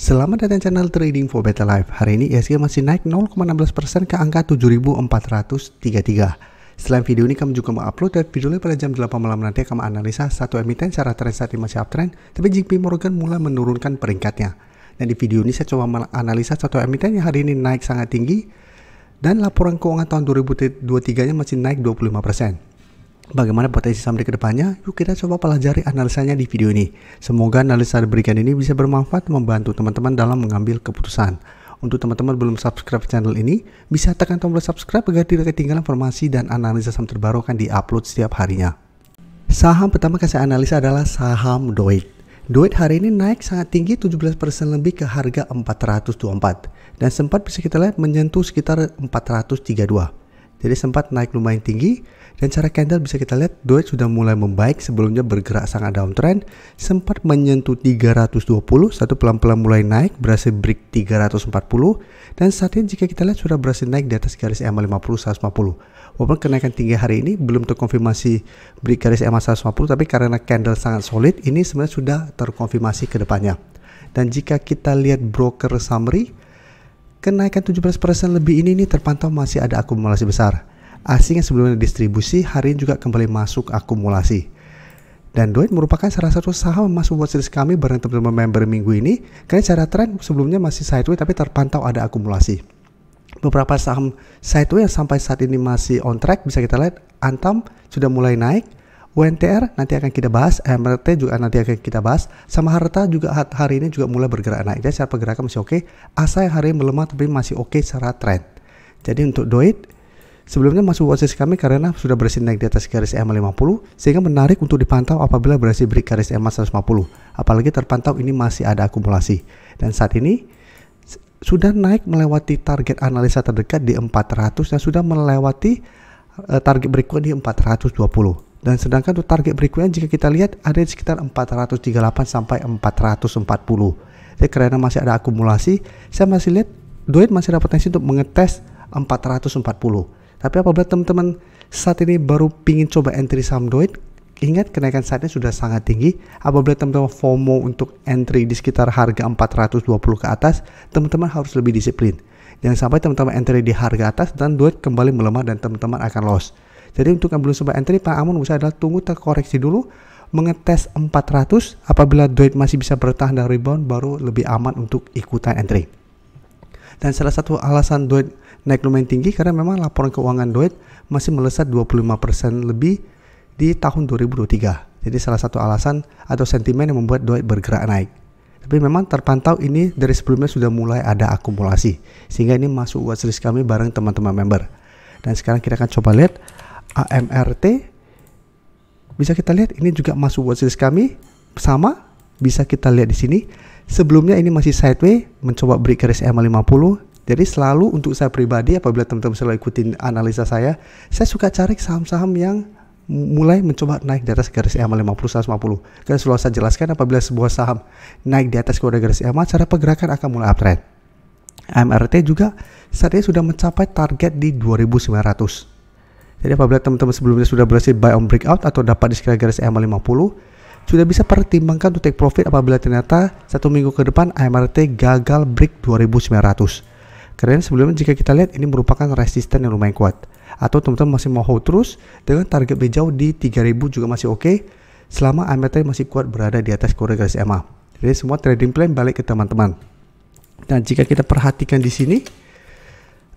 Selamat datang channel Trading for Better Life. Hari ini IHSG masih naik 0,16% ke angka 7.433. Selain video ini, kami juga mengupload video pada jam 8 malam nanti akan menganalisa satu emiten secara trend saat ini masih uptrend, tapi JP Morgan mulai menurunkan peringkatnya. Dan di video ini saya coba menganalisa satu emiten yang hari ini naik sangat tinggi dan laporan keuangan tahun 2023-nya masih naik 25%. Bagaimana potensi saham di kedepannya? Yuk kita coba pelajari analisanya di video ini. Semoga analisa diberikan ini bisa bermanfaat membantu teman-teman dalam mengambil keputusan. Untuk teman-teman belum subscribe channel ini, bisa tekan tombol subscribe agar tidak ketinggalan informasi dan analisa saham terbaru akan di-upload setiap harinya. Saham pertama yang saya analisa adalah saham DOIT. DOIT hari ini naik sangat tinggi 17% lebih ke harga 424 dan sempat bisa kita lihat menyentuh sekitar 432. Jadi sempat naik lumayan tinggi dan secara candle bisa kita lihat DOIT sudah mulai membaik. Sebelumnya bergerak sangat downtrend, sempat menyentuh 320, satu pelan-pelan mulai naik, berhasil break 340 dan saat ini jika kita lihat sudah berhasil naik di atas garis EMA 50 150. Walaupun kenaikan tinggi hari ini belum terkonfirmasi break garis EMA 150, tapi karena candle sangat solid ini sebenarnya sudah terkonfirmasi ke depannya. Dan jika kita lihat broker summary, kenaikan 17% lebih ini terpantau masih ada akumulasi besar. Asing yang sebelumnya distribusi hari ini juga kembali masuk akumulasi. Dan DOIT merupakan salah satu saham yang masuk watchlist kami bareng teman-teman member minggu ini. Karena secara tren sebelumnya masih sideways tapi terpantau ada akumulasi. Beberapa saham sideways yang sampai saat ini masih on track bisa kita lihat. Antam sudah mulai naik. UNTR nanti akan kita bahas, MRT juga nanti akan kita bahas, sama Harta juga hari ini juga mulai bergerak naik. Jadi secara pergerakan masih oke. Asa yang hari ini melemah tapi masih oke secara trend. Jadi untuk DOIT sebelumnya masuk watchlist kami karena sudah berhasil naik di atas garis EMA 50 sehingga menarik untuk dipantau apabila berhasil break garis EMA 150. Apalagi terpantau ini masih ada akumulasi. Dan saat ini sudah naik melewati target analisa terdekat di 400 dan sudah melewati target berikutnya di 420. Dan sedangkan untuk target berikutnya jika kita lihat ada di sekitar 438 sampai 440. Jadi karena masih ada akumulasi, saya masih lihat DOIT masih ada potensi untuk mengetes 440. Tapi apabila teman-teman saat ini baru pingin coba entry saham DOIT, ingat kenaikan saat ini sudah sangat tinggi. Apabila teman-teman FOMO untuk entry di sekitar harga 420 ke atas, teman-teman harus lebih disiplin. Jangan sampai teman-teman entry di harga atas dan DOIT kembali melemah dan teman-teman akan loss. Jadi untuk yang belum sempat entry, Pak Amun bisa adalah tunggu terkoreksi dulu, mengetes 400. Apabila DOIT masih bisa bertahan dan rebound, baru lebih aman untuk ikutan entry. Dan salah satu alasan DOIT naik lumayan tinggi karena memang laporan keuangan DOIT masih melesat 25% lebih di tahun 2023. Jadi salah satu alasan atau sentimen yang membuat DOIT bergerak naik. Tapi memang terpantau ini dari sebelumnya sudah mulai ada akumulasi, sehingga ini masuk watchlist kami bareng teman-teman member. Dan sekarang kita akan coba lihat AMRT, bisa kita lihat ini juga masuk watchlist kami, sama bisa kita lihat di sini. Sebelumnya ini masih sideways, mencoba break garis EMA 50. Jadi selalu untuk saya pribadi, apabila teman-teman selalu ikutin analisa saya suka cari saham-saham yang mulai mencoba naik di atas garis EMA 50 150. Karena selalu saya jelaskan apabila sebuah saham naik di atas garis EMA, cara pergerakan akan mulai uptrend. AMRT juga saat ini sudah mencapai target di 2900. Jadi apabila teman-teman sebelumnya sudah berhasil buy on breakout atau dapat di sekitar garis EMA 50, sudah bisa pertimbangkan untuk take profit apabila ternyata satu minggu ke depan AMRT gagal break 2900. Karena sebelumnya jika kita lihat ini merupakan resisten yang lumayan kuat. Atau teman-teman masih mau hold terus dengan target berjauh di 3000 juga masih oke, selama AMRT masih kuat berada di atas garis EMA. Jadi semua trading plan balik ke teman-teman. Dan jika kita perhatikan di sini,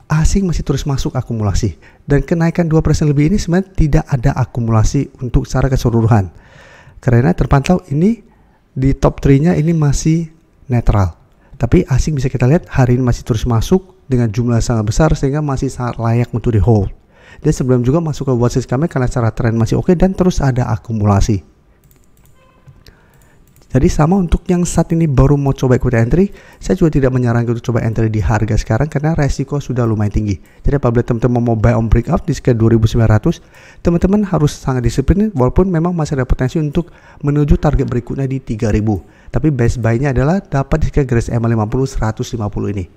asing masih terus masuk akumulasi dan kenaikan 2% lebih ini sebenarnya tidak ada akumulasi untuk secara keseluruhan karena terpantau ini di top 3-nya ini masih netral, tapi asing bisa kita lihat hari ini masih terus masuk dengan jumlah sangat besar sehingga masih sangat layak untuk di hold. Dan sebelum juga masuk ke watchlist kami karena secara tren masih oke dan terus ada akumulasi. Jadi sama untuk yang saat ini baru mau coba ikut entry, saya juga tidak menyarankan untuk coba entry di harga sekarang karena resiko sudah lumayan tinggi. Jadi apabila teman-teman mau buy on breakout di sekitar 2900, teman-teman harus sangat disiplin walaupun memang masih ada potensi untuk menuju target berikutnya di 3000. Tapi best buy-nya adalah dapat di sekitar garis EMA 50 150 ini.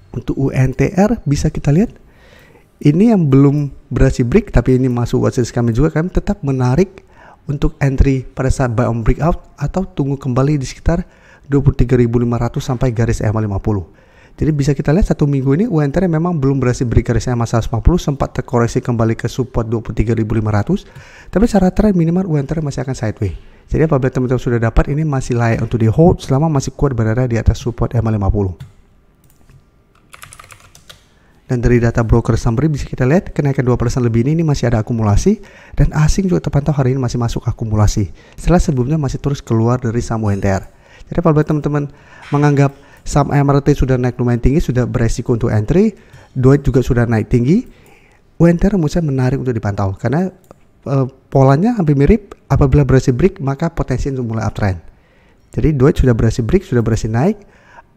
Untuk UNTR bisa kita lihat ini yang belum berhasil break tapi ini masuk watchlist kami juga, kami tetap menarik untuk entry pada saat buy on breakout atau tunggu kembali di sekitar 23.500 sampai garis EMA 50. Jadi bisa kita lihat satu minggu ini UNTR memang belum berhasil break garis EMA 150, sempat terkoreksi kembali ke support 23.500, tapi secara trend minimal UNTR masih akan sideways. Jadi apabila teman-teman sudah dapat, ini masih layak untuk di hold selama masih kuat berada di atas support EMA 50. Dan dari data broker summary bisa kita lihat kenaikan 2% lebih ini masih ada akumulasi, dan asing juga terpantau hari ini masih masuk akumulasi setelah sebelumnya masih terus keluar dari saham UNTR. Jadi apabila teman-teman menganggap saham MRT sudah naik lumayan tinggi, sudah beresiko untuk entry, Dwight juga sudah naik tinggi, UNTR menurut saya menarik untuk dipantau karena polanya hampir mirip. Apabila berhasil break maka potensi untuk mulai uptrend. Jadi Dwight sudah berhasil break, sudah berhasil naik.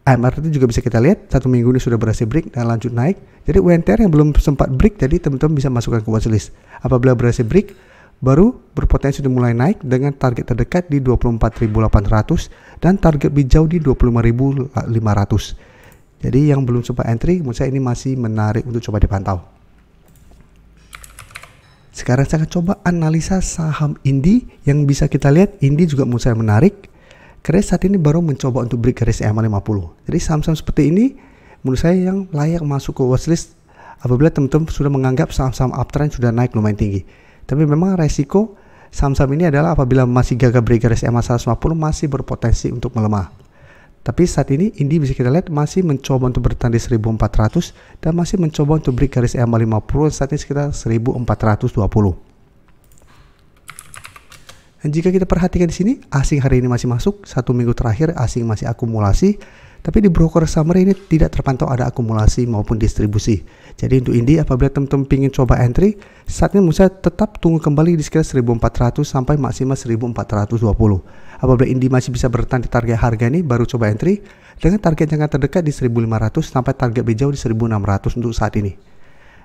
MRT juga bisa kita lihat satu minggu ini sudah berhasil break dan lanjut naik. Jadi UNTR yang belum sempat break, jadi teman-teman bisa masukkan ke watchlist. Apabila berhasil break, baru berpotensi untuk mulai naik dengan target terdekat di 24.800 dan target hijau di 25.500. Jadi yang belum sempat entry, menurut saya ini masih menarik untuk coba dipantau. Sekarang saya akan coba analisa saham Indi yang bisa kita lihat. Indi juga menurut saya menarik karena saat ini baru mencoba untuk break garis EMA 50. Jadi saham-saham seperti ini menurut saya yang layak masuk ke watchlist apabila teman-teman sudah menganggap saham-saham uptrend sudah naik lumayan tinggi. Tapi memang resiko saham-saham ini adalah apabila masih gagal break garis EMA 150 masih berpotensi untuk melemah. Tapi saat ini Indi bisa kita lihat masih mencoba untuk bertahan di 1400 dan masih mencoba untuk break garis EMA 50 saat ini sekitar 1420. Dan jika kita perhatikan di sini, asing hari ini masih masuk. Satu minggu terakhir asing masih akumulasi, tapi di broker summary ini tidak terpantau ada akumulasi maupun distribusi. Jadi untuk Indi apabila teman-teman ingin coba entry, saatnya menurut saya tetap tunggu kembali di sekitar 1400 sampai maksimal 1420. Apabila Indi masih bisa bertahan di target harga ini, baru coba entry dengan target jangka terdekat di 1500 sampai target hijau di 1600 untuk saat ini.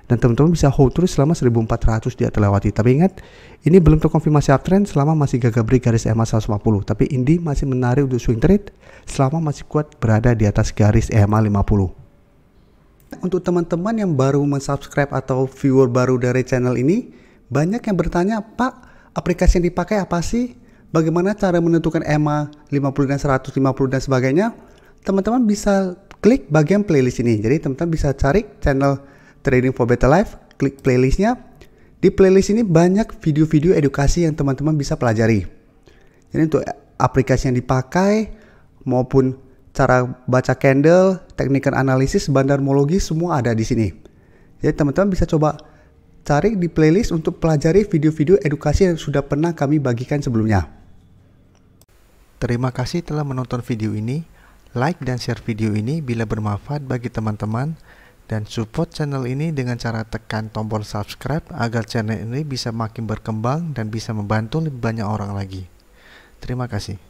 Dan teman-teman bisa hold terus selama 1400 dia terlewati. Tapi ingat, ini belum terkonfirmasi uptrend selama masih gagal break garis EMA 150. Tapi Indi masih menarik untuk swing trade selama masih kuat berada di atas garis EMA 50. Untuk teman-teman yang baru mensubscribe atau viewer baru dari channel ini, banyak yang bertanya, Pak, aplikasi yang dipakai apa sih? Bagaimana cara menentukan EMA 50 dan 150 dan sebagainya? Teman-teman bisa klik bagian playlist ini. Jadi teman-teman bisa cari channel Trading for Better Life, klik playlistnya. Di playlist ini banyak video-video edukasi yang teman-teman bisa pelajari. Jadi untuk aplikasi yang dipakai maupun cara baca candle, teknik analisis, bandarmologi semua ada di sini. Jadi teman-teman bisa coba cari di playlist untuk pelajari video-video edukasi yang sudah pernah kami bagikan sebelumnya. Terima kasih telah menonton video ini. Like dan share video ini bila bermanfaat bagi teman-teman. Dan support channel ini dengan cara tekan tombol subscribe agar channel ini bisa makin berkembang dan bisa membantu lebih banyak orang lagi. Terima kasih.